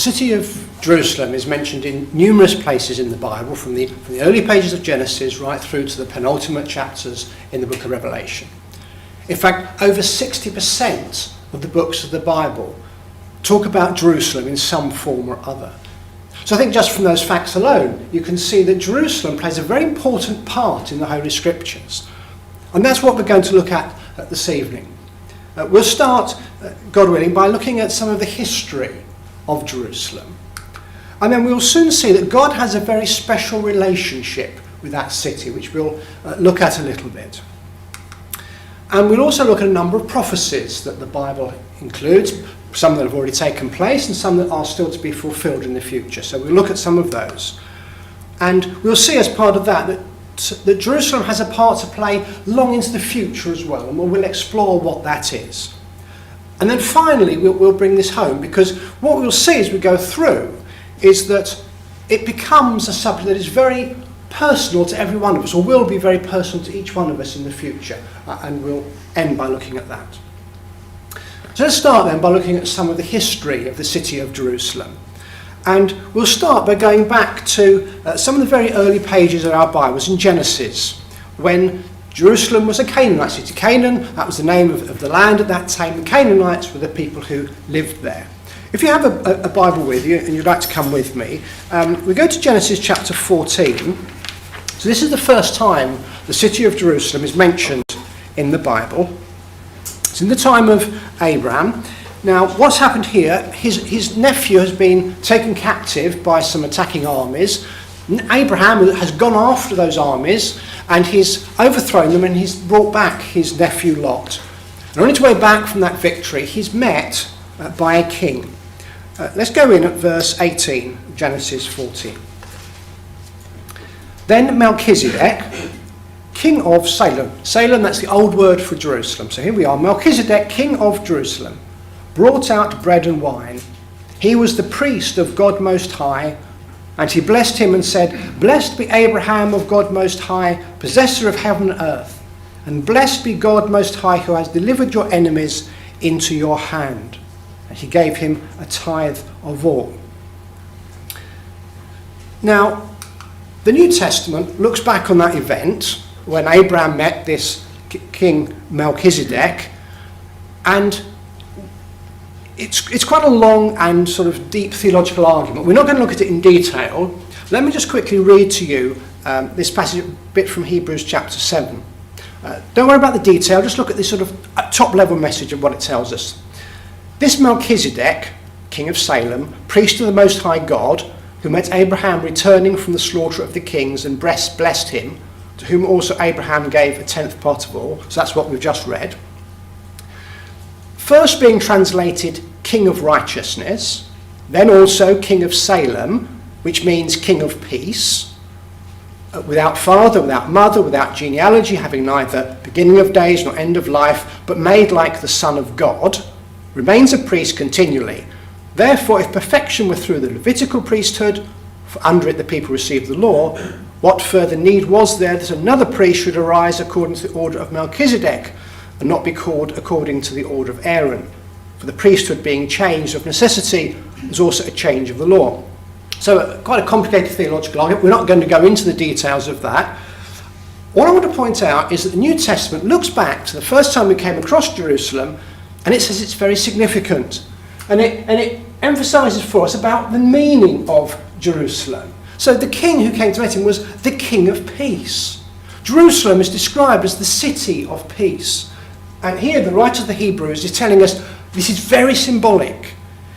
city of Jerusalem is mentioned in numerous places in the Bible, from the early pages of Genesis right through to the penultimate chapters in the book of Revelation. In fact, over 60% of the books of the Bible talk about Jerusalem in some form or other. So I think just from those facts alone, you can see that Jerusalem plays a very important part in the Holy Scriptures. And that's what we're going to look at this evening. We'll start, God willing, by looking at some of the history of Jerusalem. And then we'll soon see that God has a very special relationship with that city, which we'll look at a little bit. And we'll also look at a number of prophecies that the Bible includes, some that have already taken place and some that are still to be fulfilled in the future. So we'll look at some of those. And we'll see as part of that Jerusalem has a part to play long into the future as well, and we'll explore what that is. And then finally we'll bring this home, because what we'll see as we go through is that it becomes a subject that is very personal to every one of us, or will be very personal to each one of us in the future, and we'll end by looking at that. So let's start then by looking at some of the history of the city of Jerusalem. And we'll start by going back to some of the very early pages of our Bibles in Genesis, when Jerusalem was a Canaanite city. Canaan, that was the name of the land at that time. The Canaanites were the people who lived there. If you have a Bible with you and you'd like to come with me, we go to Genesis chapter 14. So this is the first time the city of Jerusalem is mentioned in the Bible. It's in the time of Abraham. Now, what's happened here, his nephew has been taken captive by some attacking armies. Abraham has gone after those armies and he's overthrown them, and he's brought back his nephew Lot. And on his way back from that victory, he's met by a king. Let's go in at verse 18, Genesis 14. Then Melchizedek, king of Salem. Salem, that's the old word for Jerusalem. So here we are. Melchizedek, king of Jerusalem, brought out bread and wine. He was the priest of God Most High, and he blessed him and said, Blessed be Abraham of God Most High, possessor of heaven and earth, and blessed be God Most High, who has delivered your enemies into your hand. And he gave him a tithe of all. Now, the New Testament looks back on that event when Abraham met this King Melchizedek, and it's quite a long and sort of deep theological argument. We're not going to look at it in detail. Let me just quickly read to you this passage, a bit from Hebrews chapter 7. Don't worry about the detail, just look at this sort of top level message of what it tells us. This Melchizedek, king of Salem, priest of the Most High God, who met Abraham returning from the slaughter of the kings and blessed him, to whom also Abraham gave a tenth part of all. So that's what we've just read. First being translated King of Righteousness, then also King of Salem, which means King of Peace, without father, without mother, without genealogy, having neither beginning of days nor end of life, but made like the Son of God, remains a priest continually. Therefore, if perfection were through the Levitical priesthood, for under it the people received the law, what further need was there that another priest should arise according to the order of Melchizedek, and not be called according to the order of Aaron? For the priesthood being changed of necessity is also a change of the law. So quite a complicated theological argument. We're not going to go into the details of that. What I want to point out is that the New Testament looks back to the first time we came across Jerusalem, and it says it's very significant. And it emphasises for us about the meaning of Jerusalem. So the king who came to meet him was the King of Peace. Jerusalem is described as the city of peace. And here the writer of the Hebrews is telling us this is very symbolic.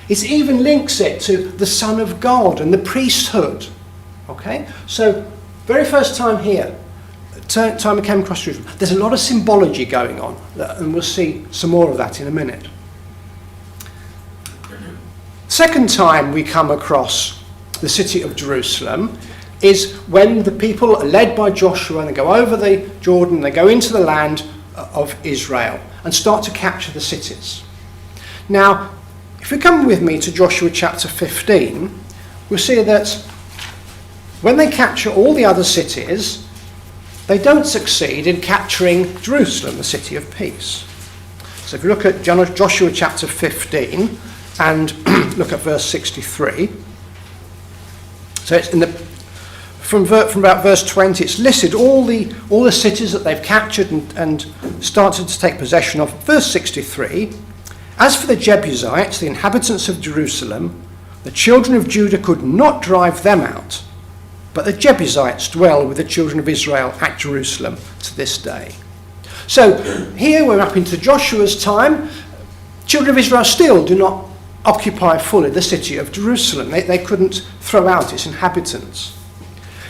It even links it to the Son of God and the priesthood. Okay? So, very first time here, time we came across Jerusalem, there's a lot of symbology going on, and we'll see some more of that in a minute. Second time we come across the city of Jerusalem is when the people are led by Joshua and they go over the Jordan, they go into the land of Israel and start to capture the cities. Now, if you come with me to Joshua chapter 15, we'll see that when they capture all the other cities, they don't succeed in capturing Jerusalem, the city of peace. So if you look at Joshua chapter 15, and look at verse 63. So it's from about verse 20, it's listed all the cities that they've captured and started to take possession of. Verse 63, as for the Jebusites, the inhabitants of Jerusalem, the children of Judah could not drive them out, but the Jebusites dwell with the children of Israel at Jerusalem to this day. So here we're up into Joshua's time. Children of Israel still do not occupy fully the city of Jerusalem. They couldn't throw out its inhabitants.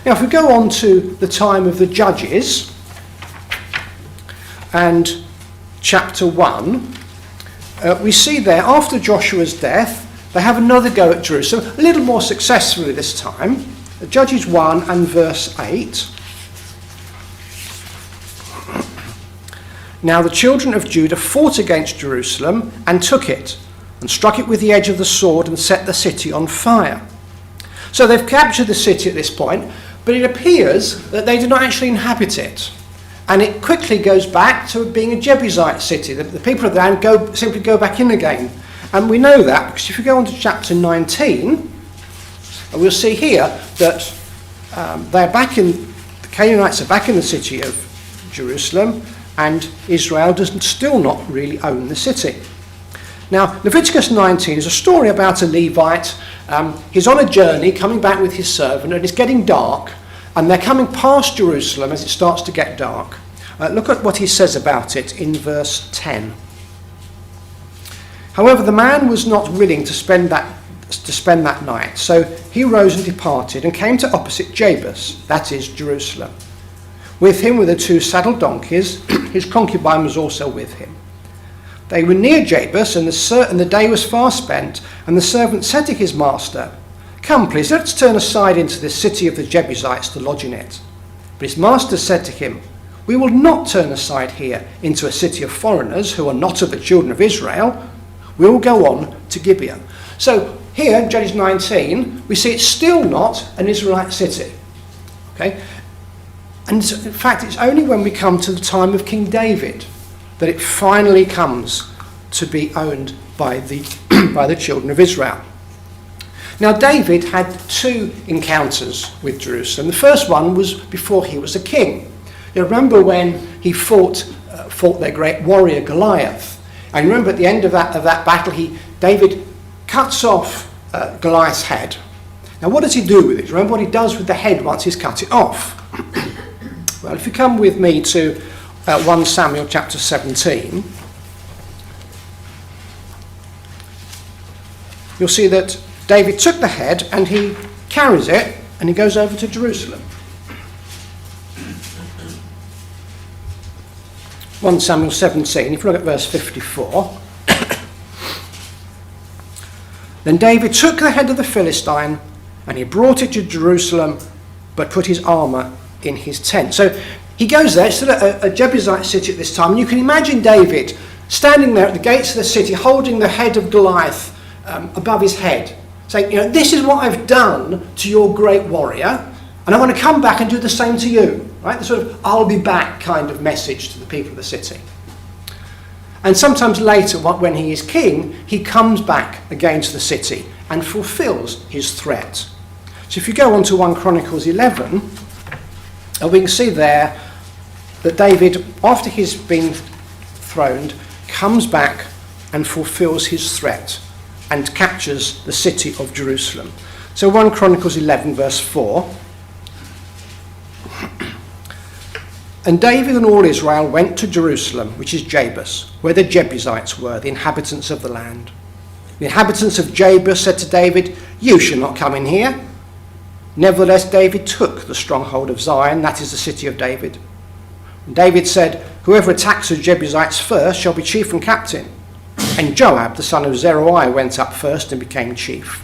Now if we go on to the time of the Judges and chapter 1, we see there after Joshua's death they have another go at Jerusalem, a little more successfully this time. Judges 1 and verse 8. Now the children of Judah fought against Jerusalem and took it, and struck it with the edge of the sword and set the city on fire. So they've captured the city at this point, but it appears that they do not actually inhabit it. And it quickly goes back to being a Jebusite city. The people of the land simply go back in again. And we know that because if you go on to chapter 19, we'll see here that the Canaanites are back in the city of Jerusalem, and Israel does still not really own the city. Now, Leviticus 19 is a story about a Levite. He's on a journey coming back with his servant, and it's getting dark, and they're coming past Jerusalem as it starts to get dark. Look at what he says about it in verse 10. However, the man was not willing to spend that night, so he rose and departed and came to opposite Jabus, that is Jerusalem. With him were the 2 saddled donkeys. His concubine was also with him. They were near Jabus, and the day was far spent, and the servant said to his master, "Come, please, let's turn aside into the city of the Jebusites to lodge in it." But his master said to him, "We will not turn aside here into a city of foreigners who are not of the children of Israel. We will go on to Gibeah." So here in Judges 19, we see it's still not an Israelite city. Okay? And in fact, it's only when we come to the time of King David that it finally comes to be owned by the children of Israel. Now, David had 2 encounters with Jerusalem. The first one was before he was a king. You remember when he fought their great warrior Goliath. And remember at the end of that battle, David cuts off Goliath's head. Now, what does he do with it? Remember what he does with the head once he's cut it off? Well, if you come with me to 1 Samuel chapter 17, you'll see that David took the head and he carries it and he goes over to Jerusalem. 1 Samuel 17, if you look at verse 54. Then David took the head of the Philistine and he brought it to Jerusalem, but put his armour in his tent. So he goes there. It's still a Jebusite city at this time, and you can imagine David standing there at the gates of the city holding the head of Goliath above his head, saying, this is what I've done to your great warrior, and I want to come back and do the same to you. Right? The sort of I'll be back kind of message to the people of the city. And sometimes later, when he is king, he comes back again to the city and fulfills his threat. So if you go on to 1 Chronicles 11, we can see there that David, after he's been throned, comes back and fulfills his threat and captures the city of Jerusalem. So 1 Chronicles 11 verse 4. And David and all Israel went to Jerusalem, which is Jabus, where the Jebusites were, the inhabitants of the land. The inhabitants of Jabus said to David, "You shall not come in here." Nevertheless, David took the stronghold of Zion, that is the city of David. And David said, "Whoever attacks the Jebusites first shall be chief and captain." And Joab, the son of Zeruiah, went up first and became chief.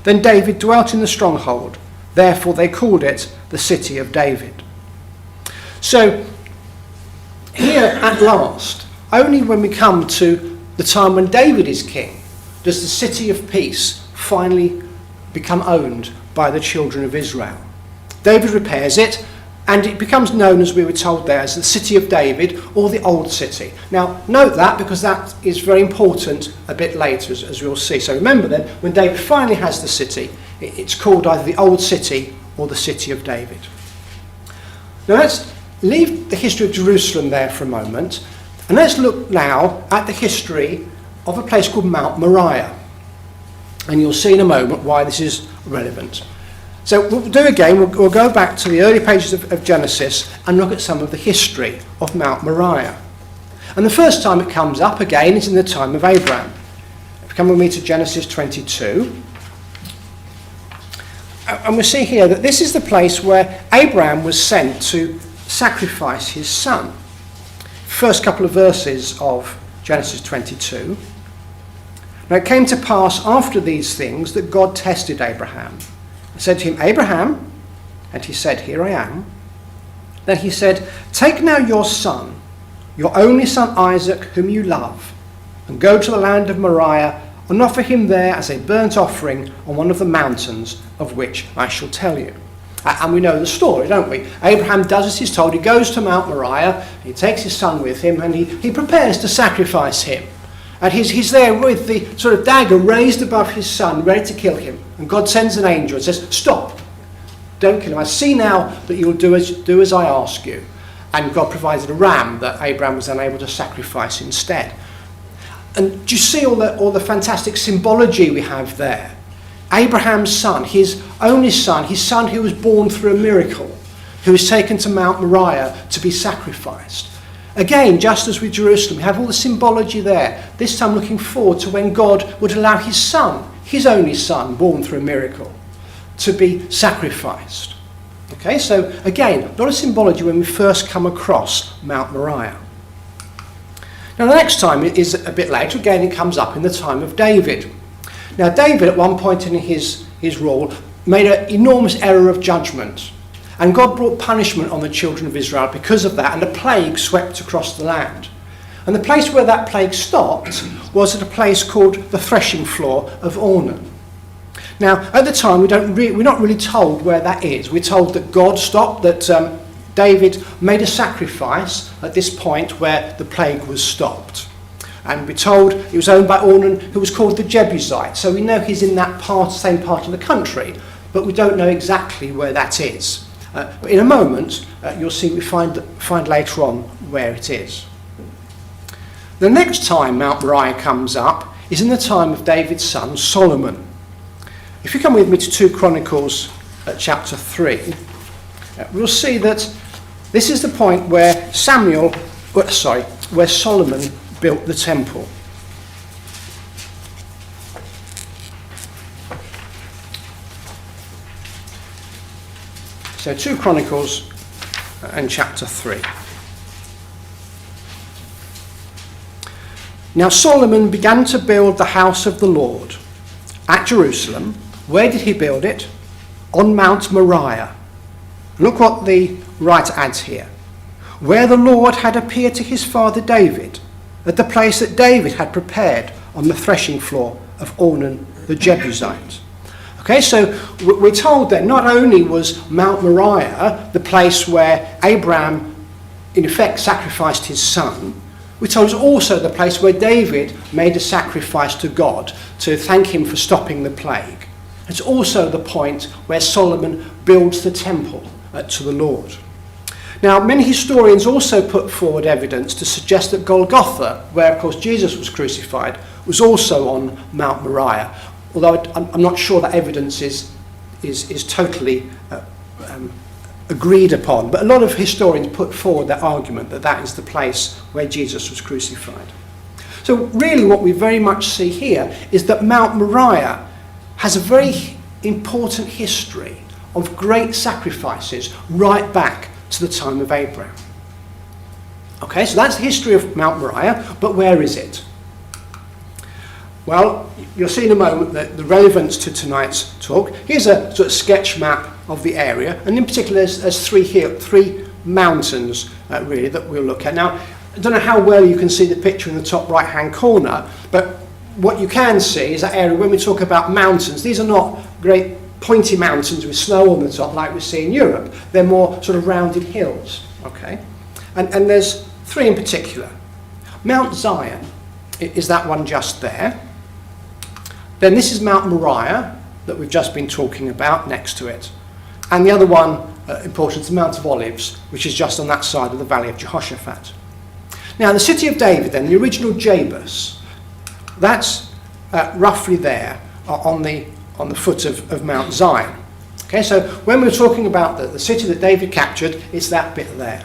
Then David dwelt in the stronghold. Therefore they called it the city of David. So here at last, only when we come to the time when David is king, does the city of peace finally become owned by the children of Israel. David repairs it, And it becomes known, as we were told there, as the City of David, or the Old City. Now, note that, because that is very important a bit later, as we'll see. So remember then, when David finally has the city, it's called either the Old City or the City of David. Now let's leave the history of Jerusalem there for a moment, and let's look now at the history of a place called Mount Moriah. And you'll see in a moment why this is relevant. So what we'll do again, we'll go back to the early pages of Genesis and look at some of the history of Mount Moriah. And the first time it comes up again is in the time of Abraham. If you come with me to Genesis 22, and we see here that this is the place where Abraham was sent to sacrifice his son. First couple of verses of Genesis 22. Now it came to pass after these things that God tested Abraham. He said to him, Abraham, and he said, Here I am. Then he said, Take now your son, your only son Isaac, whom you love, and go to the land of Moriah, and offer him there as a burnt offering on one of the mountains of which I shall tell you. And we know the story, don't we? Abraham does as he's told. He goes to Mount Moriah, he takes his son with him, and he prepares to sacrifice him. And he's there with the sort of dagger raised above his son, ready to kill him. And God sends an angel and says, Stop, don't kill him. I see now that you'll do as I ask you. And God provided a ram that Abraham was then able to sacrifice instead. And do you see all the fantastic symbology we have there? Abraham's son, his only son, his son who was born through a miracle, who was taken to Mount Moriah to be sacrificed. Again, just as with Jerusalem, we have all the symbology there, this time looking forward to when God would allow his son, his only son, born through a miracle, to be sacrificed. Okay, so again, a lot of symbology when we first come across Mount Moriah. Now the next time is a bit later, again it comes up in the time of David. Now David at one point in his rule made an enormous error of judgment. And God brought punishment on the children of Israel because of that, and a plague swept across the land. And the place where that plague stopped was at a place called the threshing floor of Ornan. Now, at the time, we're not really told where that is. We're told that God stopped, that David made a sacrifice at this point where the plague was stopped. And we're told it was owned by Ornan, who was called the Jebusite. So we know he's in that same part of the country, but we don't know exactly where that is. But in a moment, you'll see we find later on where it is. The next time Mount Moriah comes up is in the time of David's son Solomon. If you come with me to 2 Chronicles chapter 3, we'll see that this is the point where Solomon built the temple. So 2 Chronicles and chapter 3. Now Solomon began to build the house of the Lord at Jerusalem. Where did he build it? On Mount Moriah. Look what the writer adds here. Where the Lord had appeared to his father David, at the place that David had prepared on the threshing floor of Ornan the Jebusite. Okay, so we're told that not only was Mount Moriah the place where Abraham, in effect, sacrificed his son, we're told it's also the place where David made a sacrifice to God to thank him for stopping the plague. It's also the point where Solomon builds the temple to the Lord. Now, many historians also put forward evidence to suggest that Golgotha, where, of course, Jesus was crucified, was also on Mount Moriah. Although I'm not sure that evidence is totally agreed upon. But a lot of historians put forward that argument that that is the place where Jesus was crucified. So really what we very much see here is that Mount Moriah has a very important history of great sacrifices right back to the time of Abraham. Okay, so that's the history of Mount Moriah, but where is it? Well, you'll see in a moment that the relevance to tonight's talk. Here's a sort of sketch map of the area, and in particular there's three mountains really that we'll look at. Now, I don't know how well you can see the picture in the top right hand corner, but what you can see is that area when we talk about mountains. These are not great pointy mountains with snow on the top like we see in Europe. They're more sort of rounded hills. Okay, and there's three in particular. Mount Zion is that one just there. Then this is Mount Moriah that we've just been talking about next to it. And the other one, important, is the Mount of Olives, which is just on that side of the Valley of Jehoshaphat. Now, the city of David, then, the original Jebus, that's roughly there on the foot of Mount Zion. Okay, so when we're talking about the city that David captured, it's that bit there.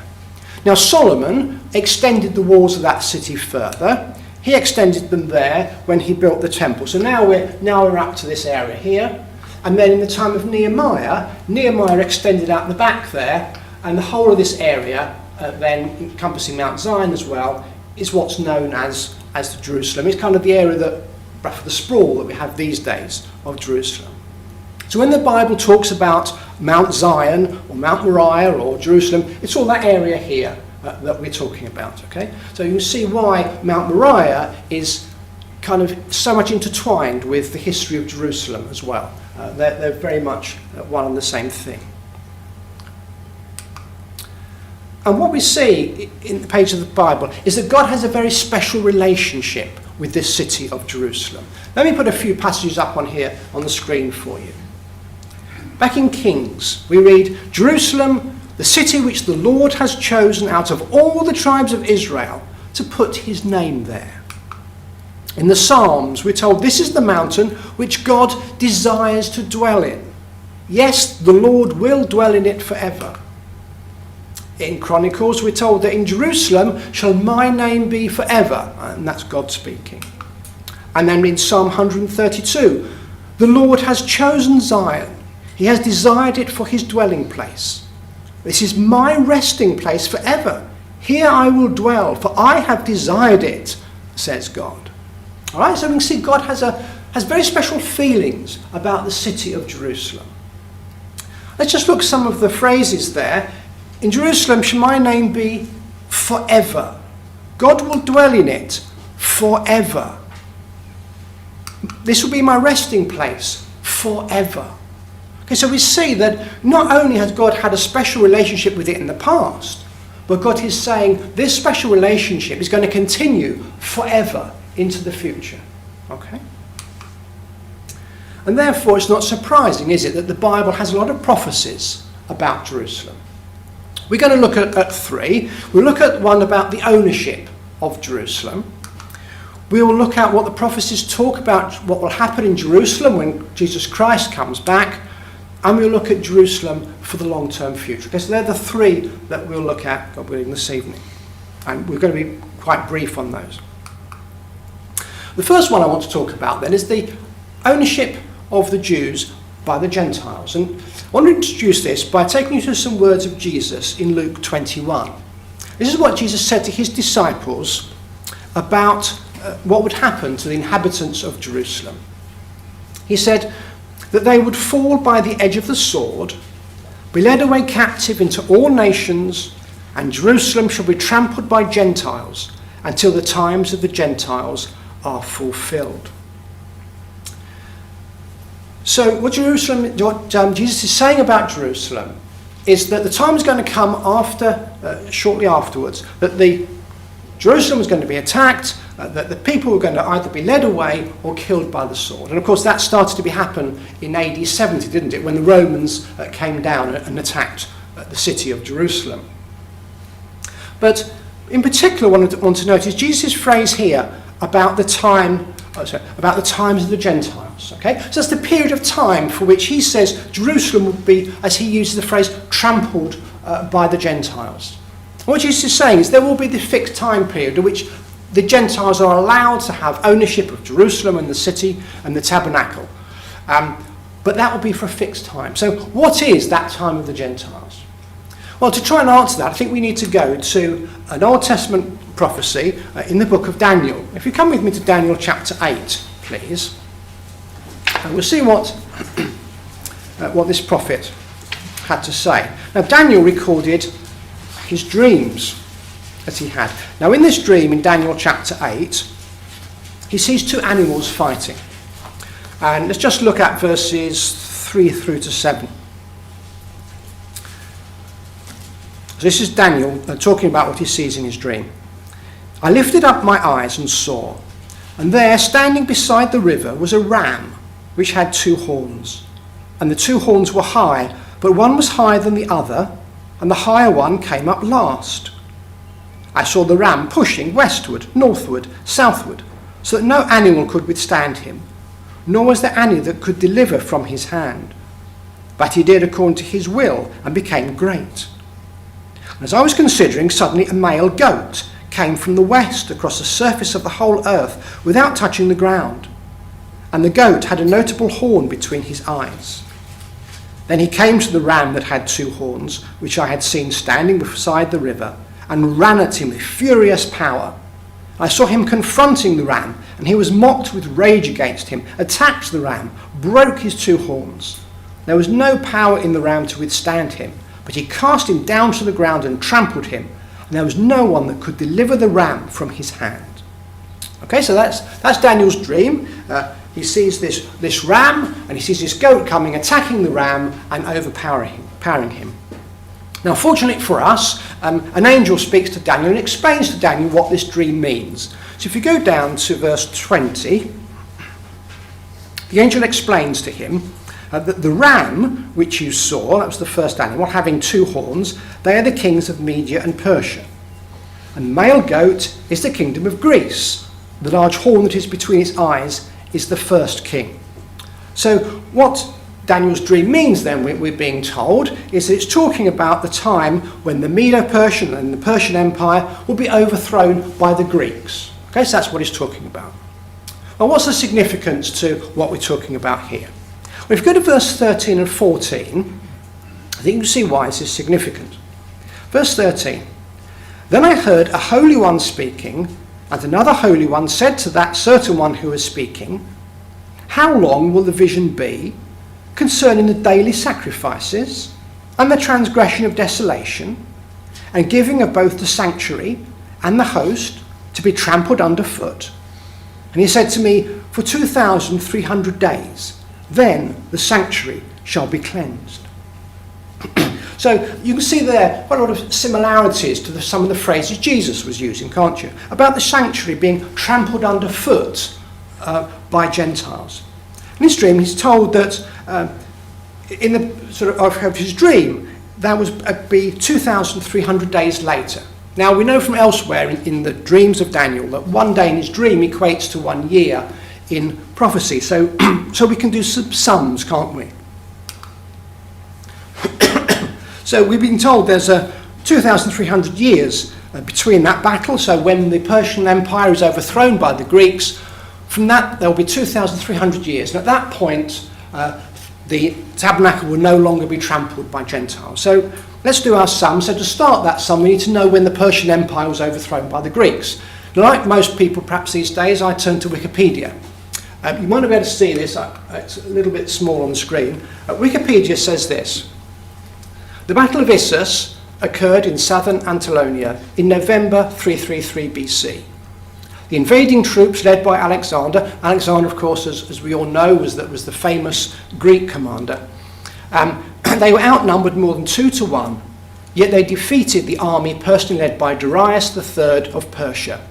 Now, Solomon extended the walls of that city further. He extended them there when he built the temple. So now we're up to this area here. And then in the time of Nehemiah extended out the back there, and the whole of this area, then encompassing Mount Zion as well, is what's known as the Jerusalem. It's kind of the area that, for the sprawl that we have these days of Jerusalem. So when the Bible talks about Mount Zion or Mount Moriah or Jerusalem, it's all that area here that we're talking about. Okay, so you can see why Mount Moriah is kind of so much intertwined with the history of Jerusalem as well. They're very much one and the same thing. And what we see in the page of the Bible is that God has a very special relationship with this city of Jerusalem. Let me put a few passages up on here on the screen for you. Back in Kings, we read, Jerusalem, the city which the Lord has chosen out of all the tribes of Israel to put his name there. In the Psalms, we're told this is the mountain which God desires to dwell in. Yes, the Lord will dwell in it forever. In Chronicles, we're told that in Jerusalem shall my name be forever. And that's God speaking. And then in Psalm 132, the Lord has chosen Zion. He has desired it for his dwelling place. This is my resting place forever. Here I will dwell, for I have desired it, says God. All right, so we can see God has very special feelings about the city of Jerusalem. Let's just look at some of the phrases there. In Jerusalem shall my name be forever. God will dwell in it forever. This will be my resting place forever. Okay, so we see that not only has God had a special relationship with it in the past, but God is saying this special relationship is going to continue forever into the future. Okay? And therefore it's not surprising, is it, that the Bible has a lot of prophecies about Jerusalem. We're going to look at three. We'll look at one about the ownership of Jerusalem. We will look at what the prophecies talk about, what will happen in Jerusalem when Jesus Christ comes back. And we'll look at Jerusalem for the long-term future. Okay, so they're the three that we'll look at, God willing, this evening. And we're going to be quite brief on those. The first one I want to talk about then is the ownership of the Jews by the Gentiles. And I want to introduce this by taking you to some words of Jesus in Luke 21. This is what Jesus said to his disciples about what would happen to the inhabitants of Jerusalem. He said that they would fall by the edge of the sword, be led away captive into all nations, and Jerusalem shall be trampled by Gentiles until the times of the Gentiles are fulfilled. So what Jesus is saying about Jerusalem is that the time is going to come shortly afterwards, that Jerusalem was going to be attacked, that the people were going to either be led away or killed by the sword. And of course that started to happen in AD 70, didn't it, when the Romans came down and attacked the city of Jerusalem. But in particular, what I want to note is Jesus' phrase here about the times of the Gentiles. Okay, so that's the period of time for which he says Jerusalem would be, as he uses the phrase, trampled by the Gentiles. What Jesus is saying is there will be the fixed time period in which the Gentiles are allowed to have ownership of Jerusalem and the city and the tabernacle. But that will be for a fixed time. So what is that time of the Gentiles? Well, to try and answer that, I think we need to go to an Old Testament prophecy in the book of Daniel. If you come with me to Daniel chapter 8, please. And we'll see what this prophet had to say. Now, Daniel recorded his dreams that he had. Now, in this dream, in Daniel chapter 8, he sees two animals fighting. And let's just look at verses 3 through to 7. So this is Daniel talking about what he sees in his dream. I lifted up my eyes and saw, and there, standing beside the river, was a ram which had 2 horns. And the 2 horns were high, but one was higher than the other, and the higher one came up last. I saw the ram pushing westward, northward, southward, so that no animal could withstand him, nor was there any that could deliver from his hand. But he did according to his will, and became great. As I was considering, suddenly a male goat came from the west across the surface of the whole earth without touching the ground. And the goat had a notable horn between his eyes. Then he came to the ram that had 2 horns, which I had seen standing beside the river, and ran at him with furious power. I saw him confronting the ram, and he was mocked with rage against him, attacked the ram, broke his 2 horns. There was no power in the ram to withstand him, but he cast him down to the ground and trampled him, and there was no one that could deliver the ram from his hand. Okay, so that's Daniel's dream. He sees this ram, and he sees this goat coming, attacking the ram and overpowering him. Now, fortunately for us, an angel speaks to Daniel and explains to Daniel what this dream means. So if you go down to verse 20, the angel explains to him that the ram which you saw, that was the first animal, having 2 horns, they are the kings of Media and Persia. And male goat is the kingdom of Greece. The large horn that is between its eyes is the first king. So what Daniel's dream means then, we're being told, is that it's talking about the time when the Medo-Persian and the Persian Empire will be overthrown by the Greeks. Okay, so that's what he's talking about. Well, what's the significance to what we're talking about here? Well, if you go to verse 13 and 14, I think you can see why this is significant. Verse 13, then I heard a holy one speaking, and another holy one said to that certain one who was speaking, how long will the vision be concerning the daily sacrifices and the transgression of desolation and giving of both the sanctuary and the host to be trampled underfoot? And he said to me, for 2,300 days, then the sanctuary shall be cleansed. So you can see there quite a lot of similarities to some of the phrases Jesus was using, can't you? About the sanctuary being trampled underfoot by Gentiles. In his dream, he's told that in the sort of his dream, that was be 2,300 days later. Now we know from elsewhere in the dreams of Daniel that one day in his dream equates to 1 year in prophecy. So we can do some sums, can't we? So we've been told there's 2,300 years between that battle. So when the Persian Empire is overthrown by the Greeks, from that there will be 2,300 years. And at that point, the tabernacle will no longer be trampled by Gentiles. So let's do our sum. So to start that sum, we need to know when the Persian Empire was overthrown by the Greeks. Like most people perhaps these days, I turn to Wikipedia. You might not be able to see this, it's a little bit small on the screen. Wikipedia says this: the Battle of Issus occurred in southern Anatolia in November 333 BC. The invading troops led by Alexander, of course, as we all know, was the famous Greek commander. They were outnumbered more than 2 to 1, yet they defeated the army personally led by Darius III of Persia.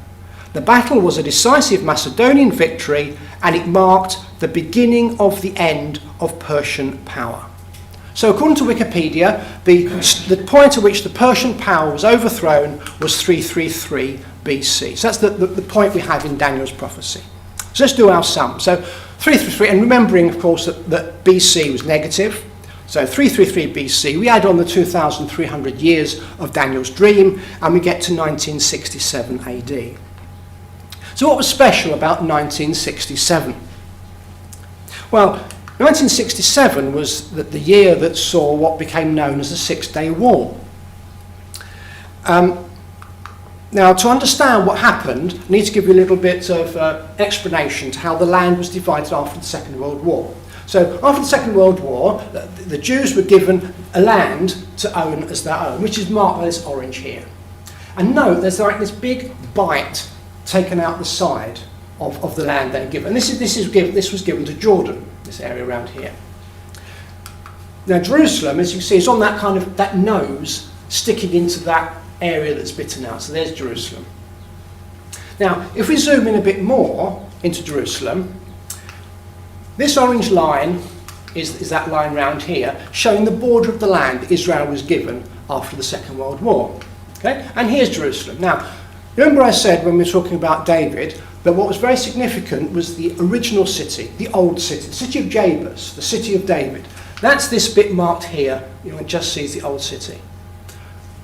The battle was a decisive Macedonian victory, and it marked the beginning of the end of Persian power. So according to Wikipedia, the point at which the Persian power was overthrown was 333 BC. So that's the point we have in Daniel's prophecy. So let's do our sum. So 333, and remembering, of course, that BC was negative. So 333 BC, we add on the 2,300 years of Daniel's dream, and we get to 1967 AD. So what was special about 1967? Well, 1967 was the year that saw what became known as the Six-Day War. Now, to understand what happened, I need to give you a little bit of explanation to how the land was divided after the Second World War. So, after the Second World War, the Jews were given a land to own as their own, which is marked by this orange here. And note, there's like this big bite taken out the side of the land they're given. And this was given to Jordan, this area around here. Now Jerusalem, as you see, is on that kind of, that nose sticking into that area that's bitten out. So there's Jerusalem. Now, if we zoom in a bit more into Jerusalem, this orange line is that line round here, showing the border of the land Israel was given after the Second World War. Okay? And here's Jerusalem. Now, remember I said when we were talking about David, that what was very significant was the original city, the old city, the city of Jabus, the city of David. That's this bit marked here. It just sees the old city.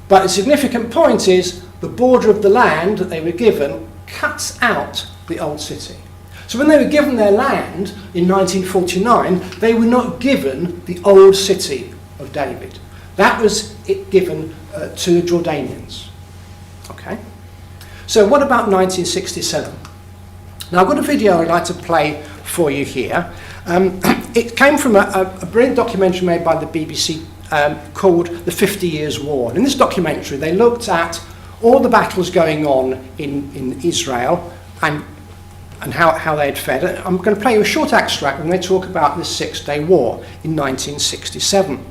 But the significant point is the border of the land that they were given cuts out the old city. So when they were given their land in 1949, they were not given the old city of David. That was it given to the Jordanians. Okay? So what about 1967? Now I've got a video I'd like to play for you here. It came from a brilliant documentary made by the BBC called The 50 Years War. And in this documentary they looked at all the battles going on in Israel and how they had fed. I'm going to play you a short extract when they talk about the Six-Day War in 1967.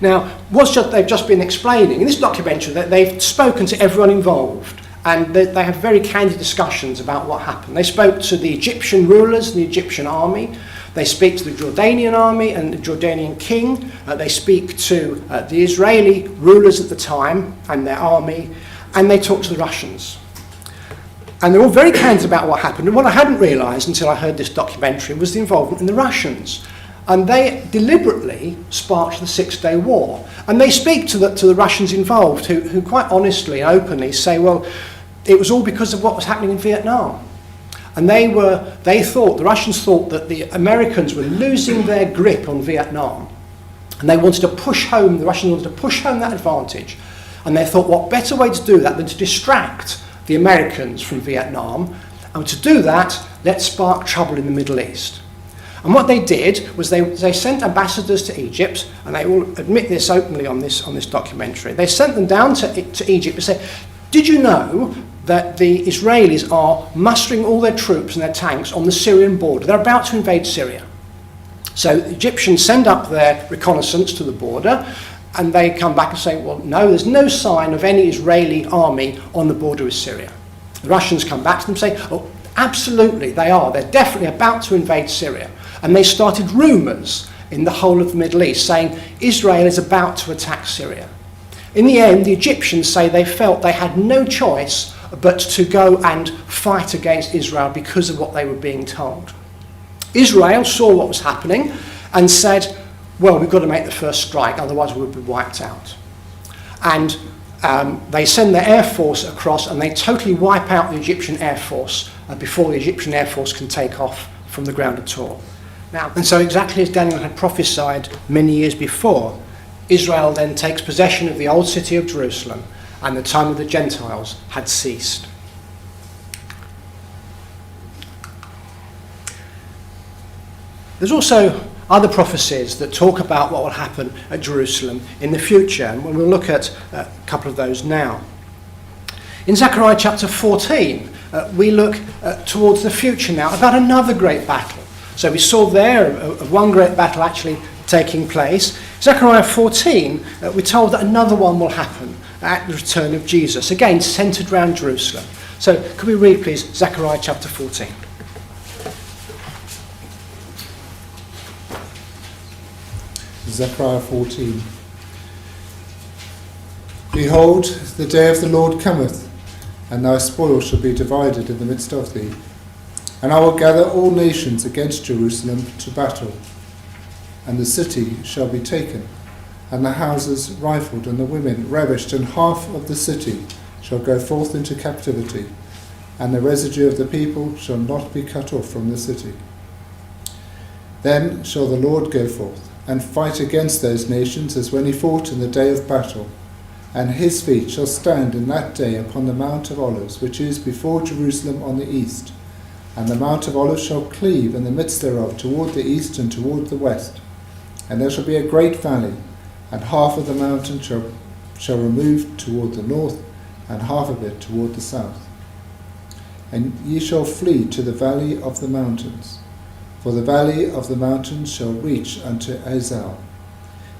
Now, they've just been explaining in this documentary that they've spoken to everyone involved, and they had very candid discussions about what happened. They spoke to the Egyptian rulers, the Egyptian army. They speak to the Jordanian army and the Jordanian king. They speak to the Israeli rulers at the time and their army, and they talk to the Russians. And they're all very candid about what happened. And what I hadn't realised until I heard this documentary was the involvement in the Russians. And they deliberately sparked the Six-Day War. And they speak to the Russians involved, who quite honestly and openly say, well, it was all because of what was happening in Vietnam. And the Russians thought that the Americans were losing their grip on Vietnam. And the Russians wanted to push home that advantage. And they thought, what better way to do that than to distract the Americans from Vietnam? And to do that, let's spark trouble in the Middle East. And what they did was they sent ambassadors to Egypt, and they all admit this openly on this documentary. They sent them down to Egypt and said, did you know that the Israelis are mustering all their troops and their tanks on the Syrian border? They're about to invade Syria. So the Egyptians send up their reconnaissance to the border, and they come back and say, well, no, there's no sign of any Israeli army on the border with Syria. The Russians come back to them and say, oh, absolutely, they are. They're definitely about to invade Syria. And they started rumours in the whole of the Middle East saying Israel is about to attack Syria. In the end, the Egyptians say they felt they had no choice but to go and fight against Israel because of what they were being told. Israel saw what was happening and said, well, we've got to make the first strike, otherwise we'll be wiped out. And they send their air force across and they totally wipe out the Egyptian air force before the Egyptian air force can take off from the ground at all. Now, and so exactly as Daniel had prophesied many years before, Israel then takes possession of the old city of Jerusalem, and the time of the Gentiles had ceased. There's also other prophecies that talk about what will happen at Jerusalem in the future, and we'll look at a couple of those now. In Zechariah chapter 14, we look towards the future now about another great battle. So we saw there one great battle actually taking place. Zechariah 14, we're told that another one will happen at the return of Jesus, again centred around Jerusalem. So could we read please Zechariah chapter 14? Zechariah 14. Behold, the day of the Lord cometh, and thy spoil shall be divided in the midst of thee. And I will gather all nations against Jerusalem to battle, and the city shall be taken, and the houses rifled, and the women ravished, and half of the city shall go forth into captivity, and the residue of the people shall not be cut off from the city. Then shall the Lord go forth, and fight against those nations as when he fought in the day of battle, and his feet shall stand in that day upon the Mount of Olives, which is before Jerusalem on the east. And the Mount of Olives shall cleave in the midst thereof toward the east and toward the west. And there shall be a great valley, and half of the mountain shall remove toward the north, and half of it toward the south. And ye shall flee to the valley of the mountains, for the valley of the mountains shall reach unto Azal,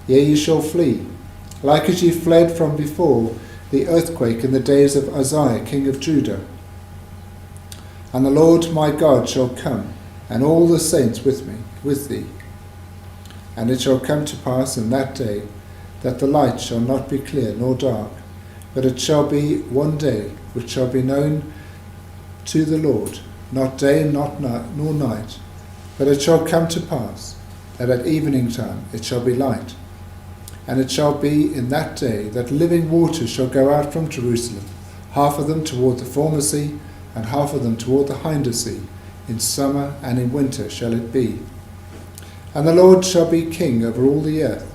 Yea, ye shall flee, like as ye fled from before the earthquake in the days of Uzziah king of Judah. And the Lord my God shall come, and all the saints with thee. And it shall come to pass in that day that the light shall not be clear nor dark, but it shall be one day which shall be known to the Lord, not day nor night. But it shall come to pass that at evening time it shall be light. And it shall be in that day that living waters shall go out from Jerusalem, half of them toward the former sea, and half of them toward the hinder sea. In summer and in winter shall it be. And the Lord shall be king over all the earth.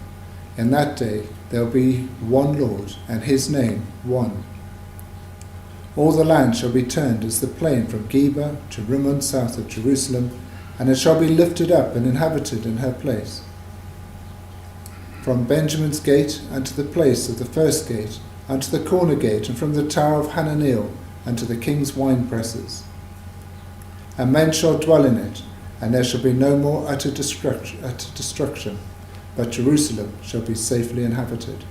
In that day there will be one Lord, and his name one. All the land shall be turned as the plain from Geba to Rimmon south of Jerusalem, and it shall be lifted up and inhabited in her place. From Benjamin's gate unto the place of the first gate, unto the corner gate, and from the tower of Hananeel unto the king's wine presses. And men shall dwell in it, and there shall be no more utter destruction, but Jerusalem shall be safely inhabited.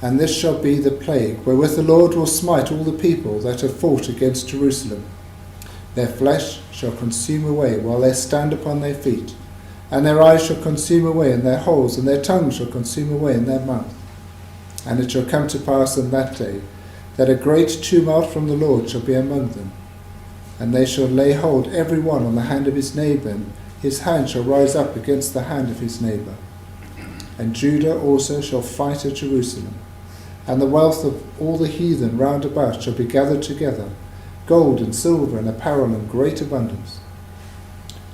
And this shall be the plague wherewith the Lord will smite all the people that have fought against Jerusalem. Their flesh shall consume away while they stand upon their feet, and their eyes shall consume away in their holes, and their tongue shall consume away in their mouth. And it shall come to pass in that day that a great tumult from the Lord shall be among them, and they shall lay hold every one on the hand of his neighbour, and his hand shall rise up against the hand of his neighbour. And Judah also shall fight at Jerusalem, and the wealth of all the heathen round about shall be gathered together, gold and silver and apparel in great abundance.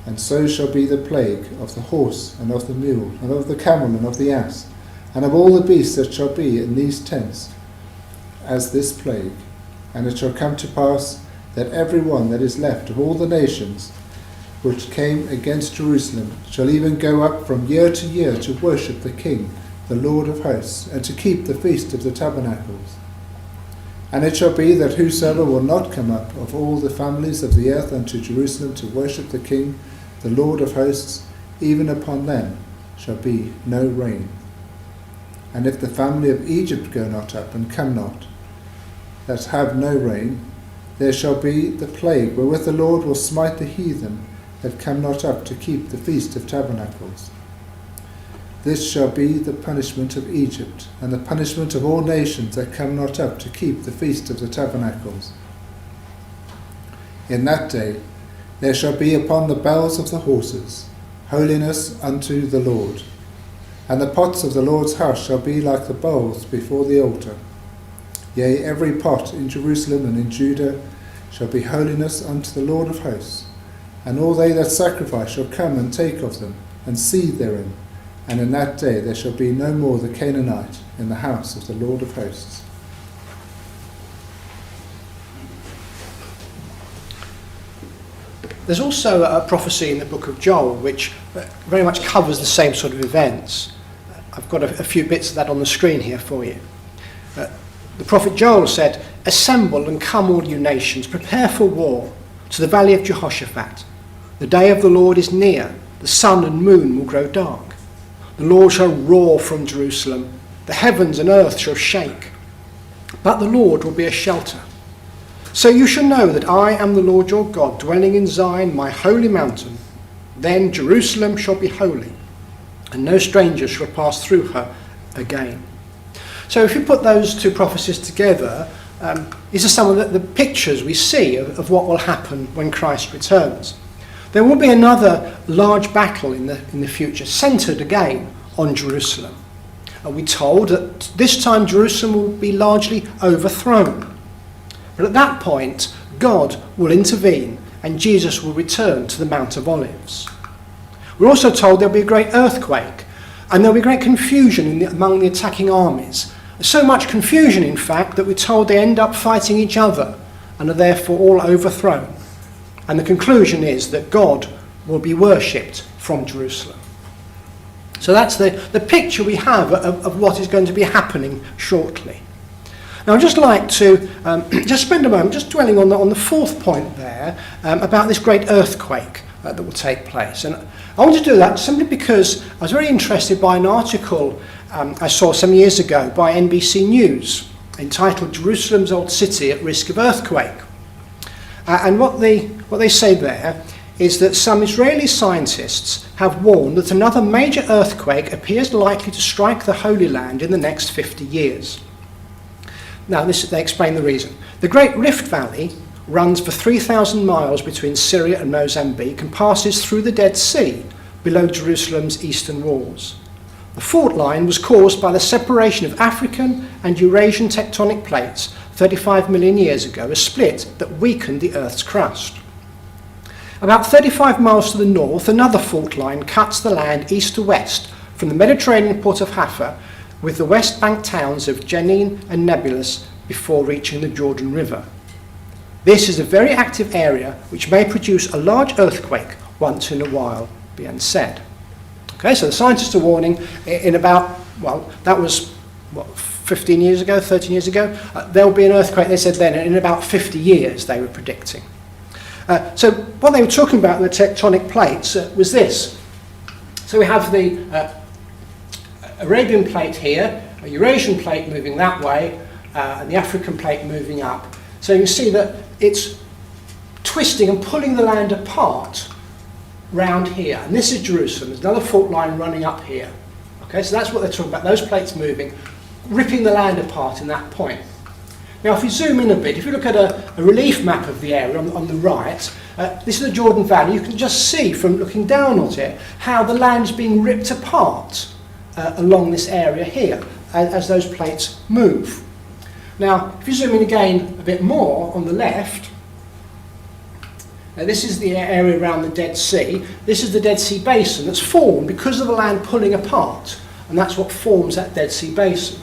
And so shall be the plague of the horse and of the mule, and of the camel and of the ass, and of all the beasts that shall be in these tents, as this plague. And it shall come to pass that every one that is left of all the nations which came against Jerusalem shall even go up from year to year to worship the King, the Lord of hosts, and to keep the feast of the tabernacles. And it shall be that whosoever will not come up of all the families of the earth unto Jerusalem to worship the King, the Lord of hosts, even upon them shall be no rain. And if the family of Egypt go not up and come not, that have no rain, there shall be the plague wherewith the Lord will smite the heathen that come not up to keep the feast of tabernacles. This shall be the punishment of Egypt, and the punishment of all nations that come not up to keep the feast of the tabernacles. In that day there shall be upon the bells of the horses holiness unto the Lord, and the pots of the Lord's house shall be like the bowls before the altar. Yea, every pot in Jerusalem and in Judah shall be holiness unto the Lord of hosts, and all they that sacrifice shall come and take of them, and seethe therein. And in that day there shall be no more the Canaanite in the house of the Lord of hosts. There's also a prophecy in the book of Joel which very much covers the same sort of events. I've got a few bits of that on the screen here for you. The prophet Joel said, "Assemble and come all you nations, prepare for war, to the valley of Jehoshaphat. The day of the Lord is near, the sun and moon will grow dark. The Lord shall roar from Jerusalem, the heavens and earth shall shake. But the Lord will be a shelter. So you shall know that I am the Lord your God, dwelling in Zion, my holy mountain. Then Jerusalem shall be holy, and no stranger shall pass through her again." So if you put those two prophecies together, these are some of the pictures we see of what will happen when Christ returns. There will be another large battle in the future, centred again on Jerusalem. We're told that this time Jerusalem will be largely overthrown. But at that point, God will intervene and Jesus will return to the Mount of Olives. We're also told there'll be a great earthquake and there'll be great confusion among the attacking armies. So much confusion, in fact, that we're told they end up fighting each other and are therefore all overthrown. And the conclusion is that God will be worshipped from Jerusalem. So that's the picture we have of what is going to be happening shortly. Now I'd just like to just spend a moment just dwelling on the fourth point there about this great earthquake that will take place. And I want to do that simply because I was very interested by an article I saw some years ago by NBC News entitled "Jerusalem's Old City at Risk of Earthquake." And what they say there is that some Israeli scientists have warned that another major earthquake appears likely to strike the Holy Land in the next 50 years. Now, they explain the reason. The Great Rift Valley runs for 3,000 miles between Syria and Mozambique and passes through the Dead Sea below Jerusalem's eastern walls. The fault line was caused by the separation of African and Eurasian tectonic plates 35 million years ago, a split that weakened the Earth's crust. About 35 miles to the north, another fault line cuts the land east to west from the Mediterranean port of Haifa with the West Bank towns of Jenin and Nablus before reaching the Jordan River. This is a very active area which may produce a large earthquake once in a while, being said. Okay, so the scientists are warning in about, well, that was, 15 years ago, 13 years ago, there will be an earthquake, they said then, in about 50 years they were predicting. So what they were talking about with the tectonic plates was this. So we have the Arabian plate here, a Eurasian plate moving that way, and the African plate moving up. So you see that it's twisting and pulling the land apart round here. And this is Jerusalem. There's another fault line running up here. Okay, so that's what they're talking about, those plates moving, ripping the land apart in that point. Now, if you zoom in a bit, if you look at a relief map of the area on the right, this is the Jordan Valley. You can just see from looking down on it how the land's being ripped apart along this area here as those plates move. Now, if you zoom in again a bit more on the left, this is the area around the Dead Sea. This is the Dead Sea Basin that's formed because of the land pulling apart, and that's what forms that Dead Sea Basin.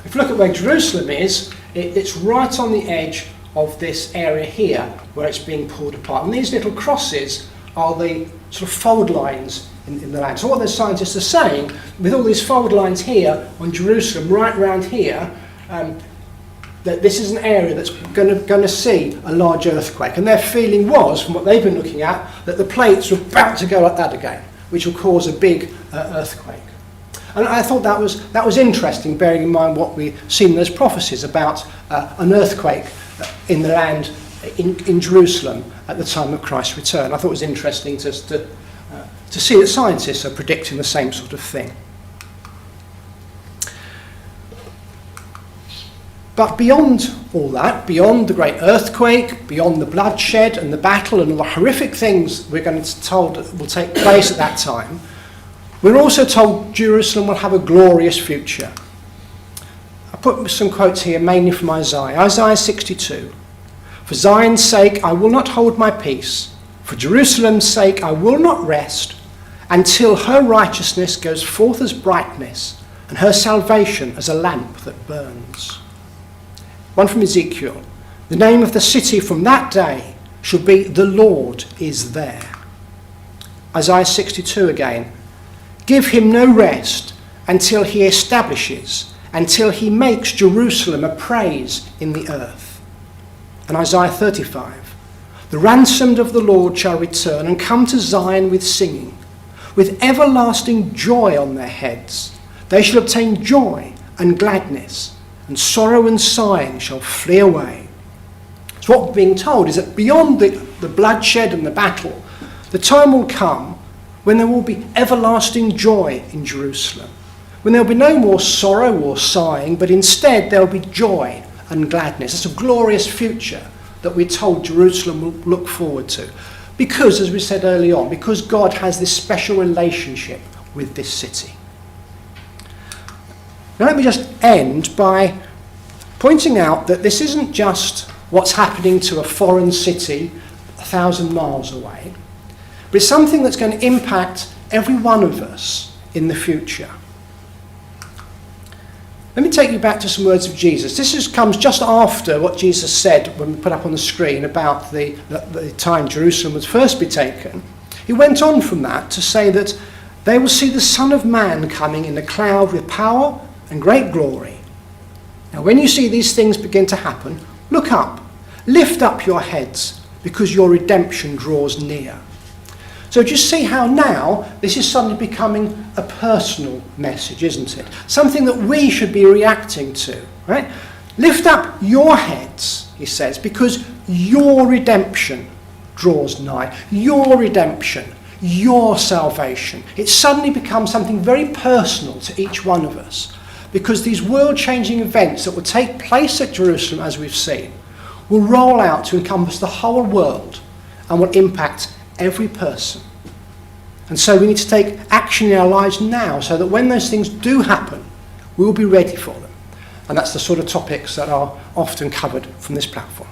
If you look at where Jerusalem is, it's right on the edge of this area here where it's being pulled apart. And these little crosses are the sort of fold lines in the land. So what the scientists are saying, with all these fold lines here on Jerusalem, right around here, that this is an area that's going to see a large earthquake. And their feeling was, from what they've been looking at, that the plates were about to go like that again, which will cause a big earthquake. And I thought that was interesting, bearing in mind what we've seen in those prophecies about an earthquake in the land in Jerusalem at the time of Christ's return. I thought it was interesting to see that scientists are predicting the same sort of thing. But beyond all that, beyond the great earthquake, beyond the bloodshed and the battle and all the horrific things we're going to be told will take place at that time, we're also told Jerusalem will have a glorious future. I put some quotes here mainly from Isaiah. Isaiah 62. For Zion's sake I will not hold my peace. For Jerusalem's sake I will not rest until her righteousness goes forth as brightness and her salvation as a lamp that burns. One from Ezekiel. The name of the city from that day shall be The Lord is there. Isaiah 62 again. Give him no rest until he establishes, until he makes Jerusalem a praise in the earth. And Isaiah 35. The ransomed of the Lord shall return and come to Zion with singing, with everlasting joy on their heads. They shall obtain joy and gladness, and sorrow and sighing shall flee away. So what we're being told is that beyond the bloodshed and the battle, the time will come when there will be everlasting joy in Jerusalem, when there will be no more sorrow or sighing, but instead there will be joy and gladness. It's a glorious future that we're told Jerusalem will look forward to. Because, as we said early on, because God has this special relationship with this city. Now let me just end by pointing out that this isn't just what's happening to a foreign city 1,000 miles away, but it's something that's going to impact every one of us in the future. Let me take you back to some words of Jesus. This comes just after what Jesus said when we put up on the screen about the time Jerusalem would first be taken. He went on from that to say that they will see the Son of Man coming in a cloud with power and great glory. Now when you see these things begin to happen, look up, lift up your heads, because your redemption draws near. So do you see how now this is suddenly becoming a personal message, isn't it? Something that we should be reacting to, right? Lift up your heads, he says, because your redemption draws nigh. Your redemption, your salvation. It suddenly becomes something very personal to each one of us, because these world-changing events that will take place at Jerusalem, as we've seen, will roll out to encompass the whole world and will impact every person. And so we need to take action in our lives now, so that when those things do happen, we will be ready for them. And that's the sort of topics that are often covered from this platform.